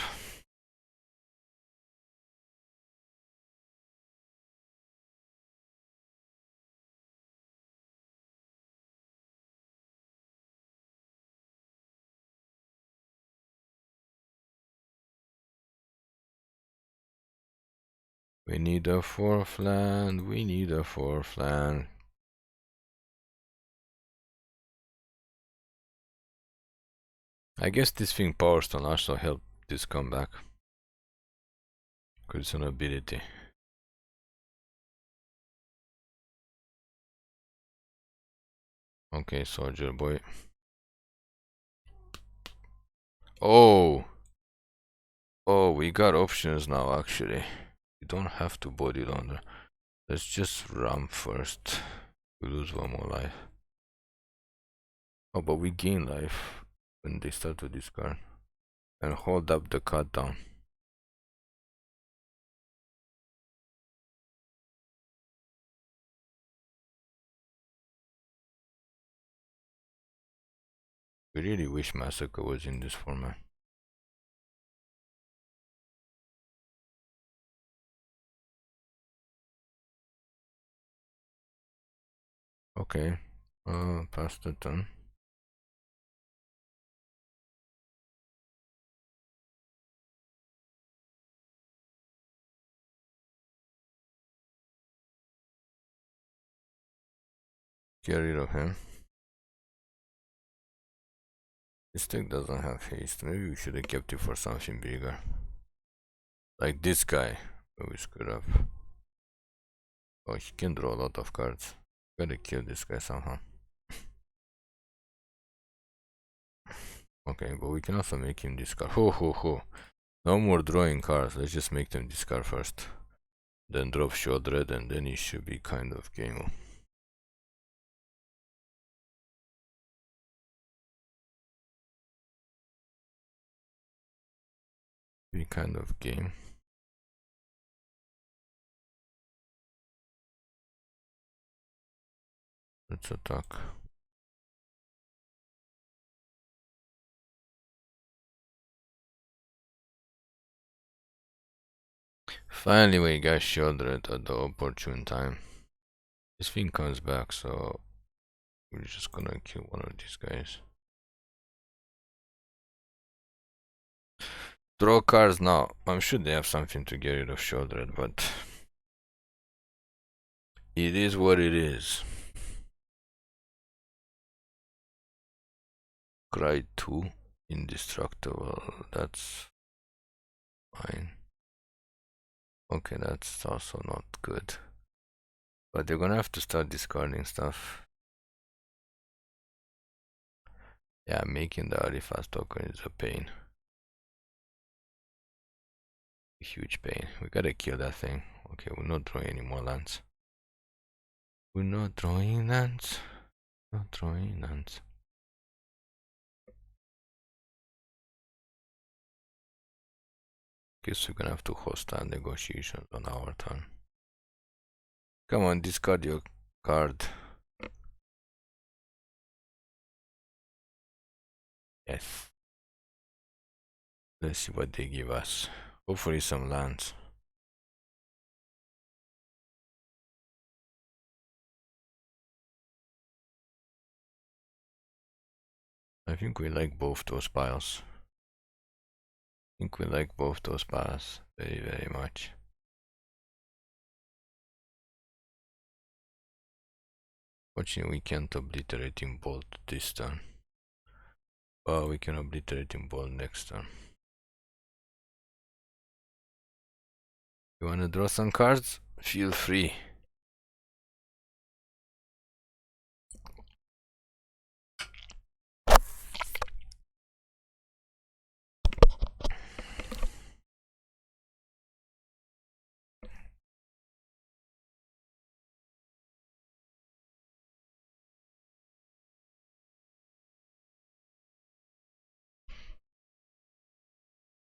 Speaker 1: We need a 4th land. We need a 4th land. I guess this thing Power Stone also helped this comeback. Because it's an ability. Okay, soldier boy. Oh! Oh, we got options now actually. We don't have to Body Launderer. Let's just ram first. We lose 1 more life. Oh, but we gain life when they start to discard. And hold up the cut down. We really wish Massacre was in this format. Okay, pass the turn. Get rid of him. This deck doesn't have haste. Maybe we should have kept it for something bigger. Like this guy. Oh, we screwed up. Oh, he can draw a lot of cards. Gotta kill this guy somehow. Okay, but we can also make him discard. Ho ho ho. No more drawing cards. Let's just make them discard first. Then drop Sheoldred and then it should be kind of game. Be kind of game. Let's attack. Finally we got Sheoldred at the opportune time. This thing comes back, so We're just gonna kill one of these guys. Draw cards now. I'm sure they have something to get rid of Sheoldred, but it is what it is. Cry 2, indestructible. That's fine. Okay, that's also not good. But they're gonna have to start discarding stuff. Yeah, making the artifact token is a pain. A huge pain. We gotta kill that thing. Okay, we're not drawing any more lands. We're not drawing lands. Not drawing lands. Guess we're gonna have to host our negotiations on our turn. Come on, discard your card. Yes. Let's see what they give us. Hopefully some lands. I think we like both those piles. I think we like both those piles very, very much. Fortunately, we can't Obliterating Bolt this turn. But we can Obliterating Bolt next turn. You wanna draw some cards? Feel free.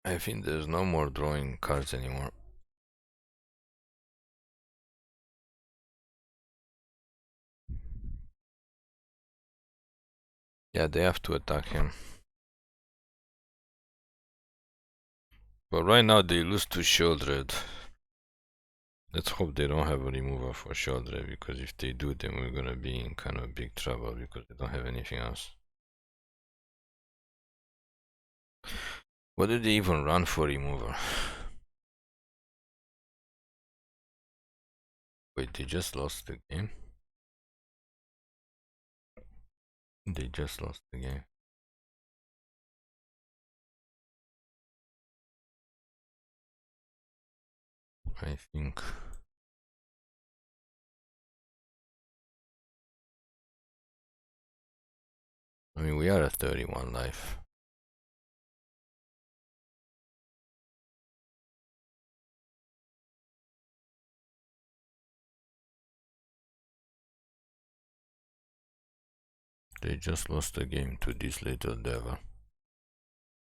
Speaker 1: I think there's no more drawing cards anymore. Yeah, they have to attack him. But right now they lose to Sheoldred. Let's hope they don't have a remover for Sheoldred, because if they do, then we're gonna be in kind of big trouble because they don't have anything else. What did they even run for remover? Wait, they just lost the game? They just lost the game. I think. I mean, we are at 31 life. They just lost the game to this little devil.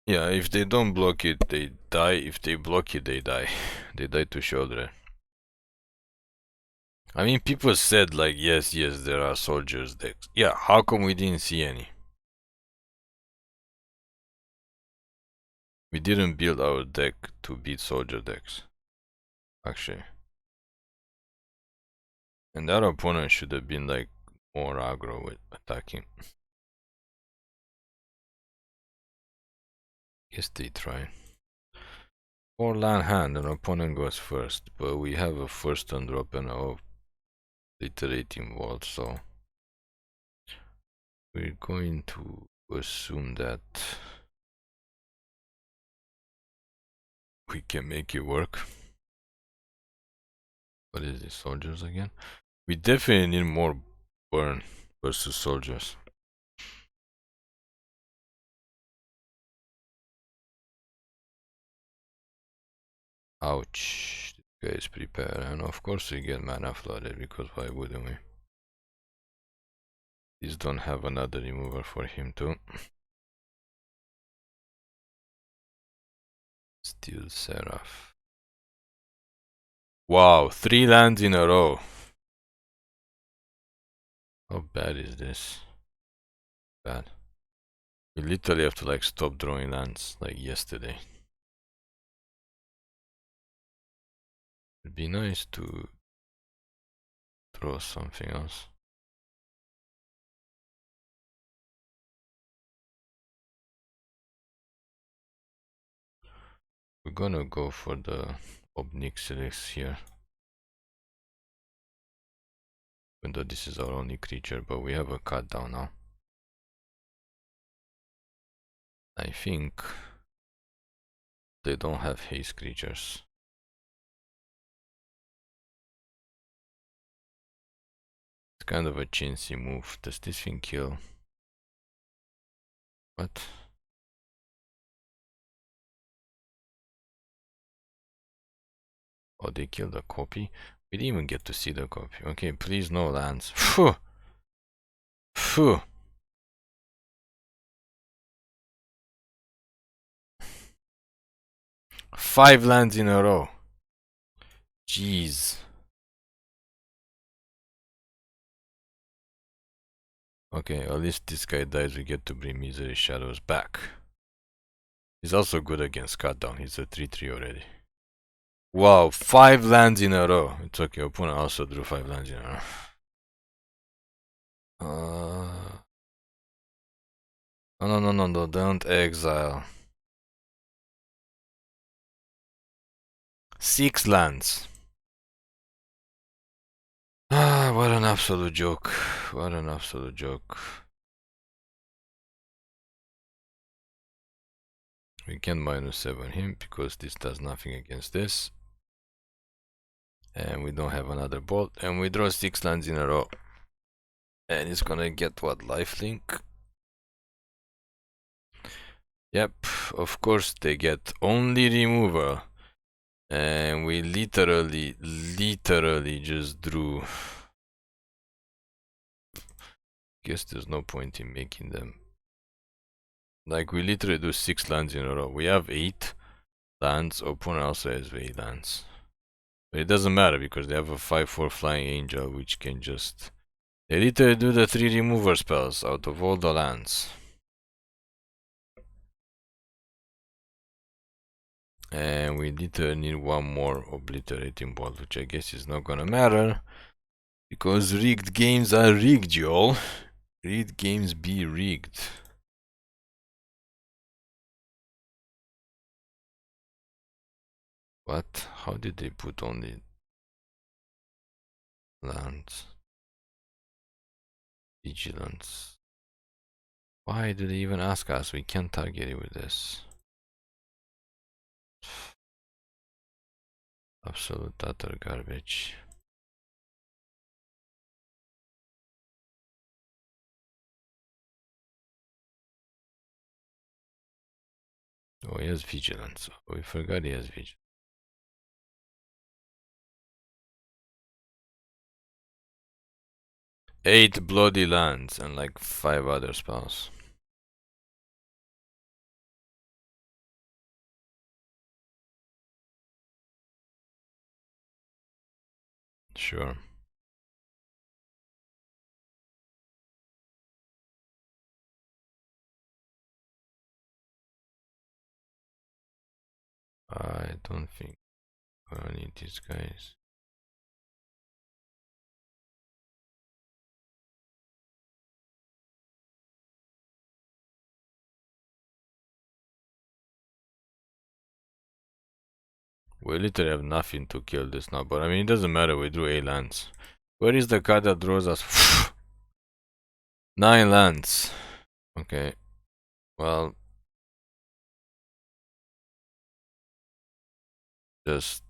Speaker 1: Yeah, if they don't block it, they die. If they block it, they die. They die to Sheoldred. I mean, people said like, yes, there are soldiers decks. Yeah, how come we didn't see any? We didn't build our deck to beat soldier decks, actually. And that opponent should have been like more aggro with attacking. Guess they try. 4 land hand, an opponent goes first, but we have a first turn drop and a Obliterating Bolt, so we're going to assume that we can make it work. What is this, soldiers again? We definitely need more burn versus soldiers. Ouch. Guys, prepare. And of course we get mana flooded, because why wouldn't we? These don't have another remover for him too. Steel Seraph. Wow, 3 lands in a row. How bad is this? Bad. We literally have to like stop drawing lands like yesterday. It'd be nice to draw something else. We're gonna go for the Ob Nixilis here. Even though this is our only creature, but we have a cut down now. I think they don't have haste creatures. It's kind of a chintzy move. Does this thing kill? What? Oh, they killed a copy? We didn't even get to see the copy. Okay, please no lands. Phew! Phew! Five lands in a row. Jeez. Okay, at least this guy dies, we get to bring Misery Shadows back. He's also good against cut down, he's a 3-3 already. Wow, 5 lands in a row. It's okay, opponent also drew 5 lands in a row. No, don't exile. 6 lands. Ah, what an absolute joke. What an absolute joke. We can -7 him because this does nothing against this. And we don't have another bolt. And we draw 6 lands in a row. And it's gonna get what? Lifelink? Yep, of course they get only removal. And we literally just drew. Guess there's no point in making them. Like, we literally do 6 lands in a row. We have 8 lands, opponent also has 8 lands. But it doesn't matter because they have a 5-4 flying angel which can just... They literally do the 3 remover spells out of all the lands. And we literally need one more Obliterating Bolt, which I guess is not gonna matter. Because rigged games are rigged, y'all. Rigged games be rigged. What? How did they put only lands? Vigilance. Why do they even ask us? We can't target it with this. Absolute utter garbage. Oh, he has vigilance. Oh, we forgot he has vigilance. 8 bloody lands and like 5 other spells. Sure. I don't think I need these guys. We literally have nothing to kill this now, but I mean it doesn't matter, we drew 8 lands. Where is the card that draws us? 9 lands. Okay. Well, just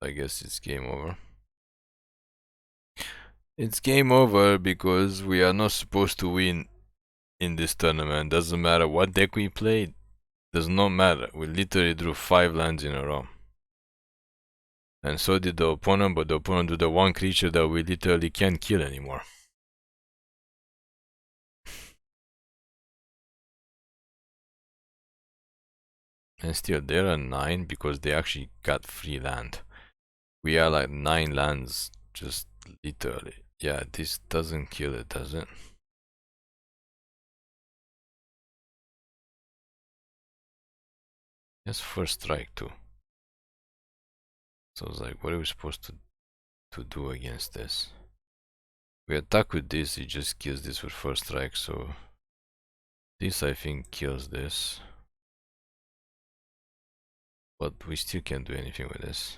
Speaker 1: I guess it's game over. It's game over because we are not supposed to win in this tournament. Doesn't matter what deck we played. Does not matter. We literally drew 5 lands in a row. And so did the opponent, but the opponent drew the one creature that we literally can't kill anymore. And still, they're a 9 because they actually got free land. We are like 9 lands, just literally. Yeah, this doesn't kill it, does it? Yes, first strike too. So I was like, what are we supposed to do against this? We attack with this, it just kills this with first strike, so this I think kills this. But we still can't do anything with this.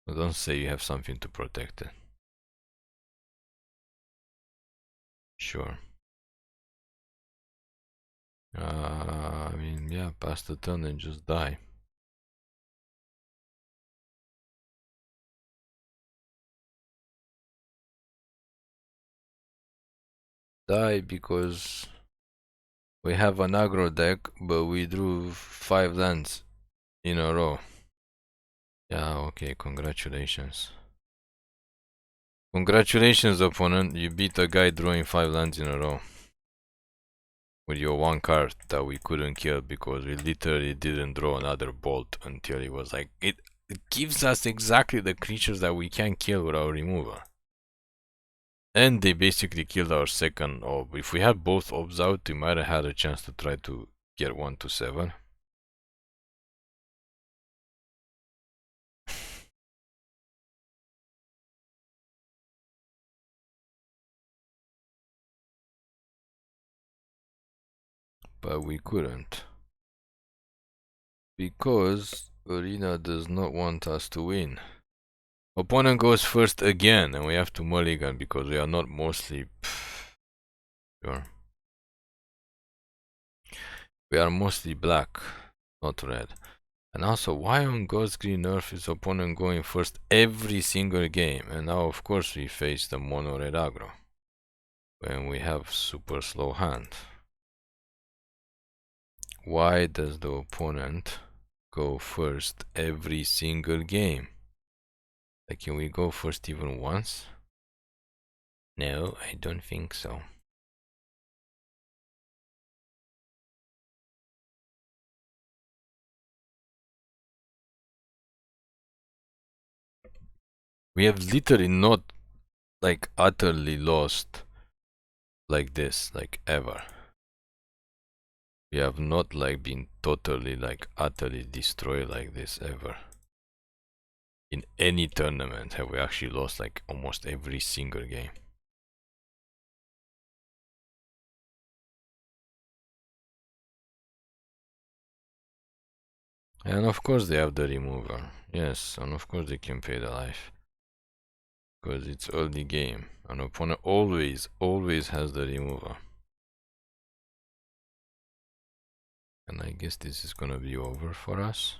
Speaker 1: So don't say you have something to protect it. Sure. I mean, yeah, pass the turn and just die. Die because we have an aggro deck, but we drew 5 lands in a row. Yeah, okay, congratulations. Congratulations, opponent. You beat a guy drawing 5 lands in a row. With your one card that we couldn't kill because we literally didn't draw another bolt until it was like... It gives us exactly the creatures that we can kill with our removal. And they basically killed our second Ob. If we had both Obs out, we might have had a chance to try to get 1 to 7. But we couldn't. Because Arena does not want us to win. Opponent goes first again, and we have to mulligan because we are not mostly... Sure. We are mostly black, not red. And also, why on Ghost Green Earth is opponent going first every single game? And now, of course, we face the mono red aggro. When we have super slow hand. Why does the opponent go first every single game? Like, can we go first even once? No, I don't think so. We have literally not, like, utterly lost like this, like, ever. We have not, like, been totally, like, utterly destroyed like this ever. In any tournament have we actually lost, like, almost every single game. And of course they have the remover. Yes, and of course they can pay the life. Because it's early game. An opponent always has the remover. And I guess this is gonna be over for us.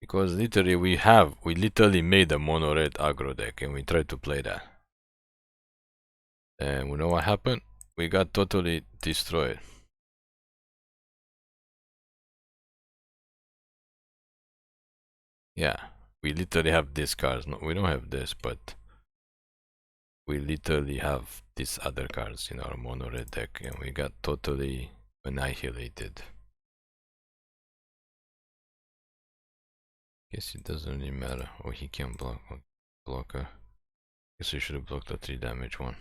Speaker 1: Because literally we literally made a mono red aggro deck and we tried to play that. And we know what happened? We got totally destroyed. Yeah, we literally have these cards. No, we don't have this, but we literally have these other cards in our mono red deck and we got totally annihilated. Guess it doesn't really matter. Oh, he can block her. Guess we should have blocked the 3 damage one.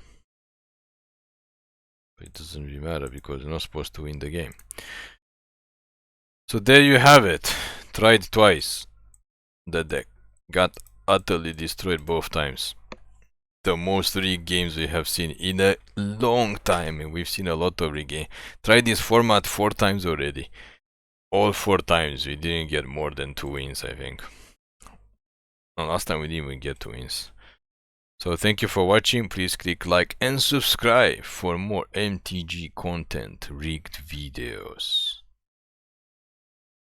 Speaker 1: But it doesn't really matter because we're not supposed to win the game. So there you have it. Tried twice. The deck got utterly destroyed both times. The most rigged games we have seen in a long time, and we've seen a lot of rigged games. Tried this format 4 times already. All 4 times we didn't get more than 2 wins, I think. No, last time we didn't even get 2 wins. So thank you for watching. Please click like and subscribe for more MTG content rigged videos.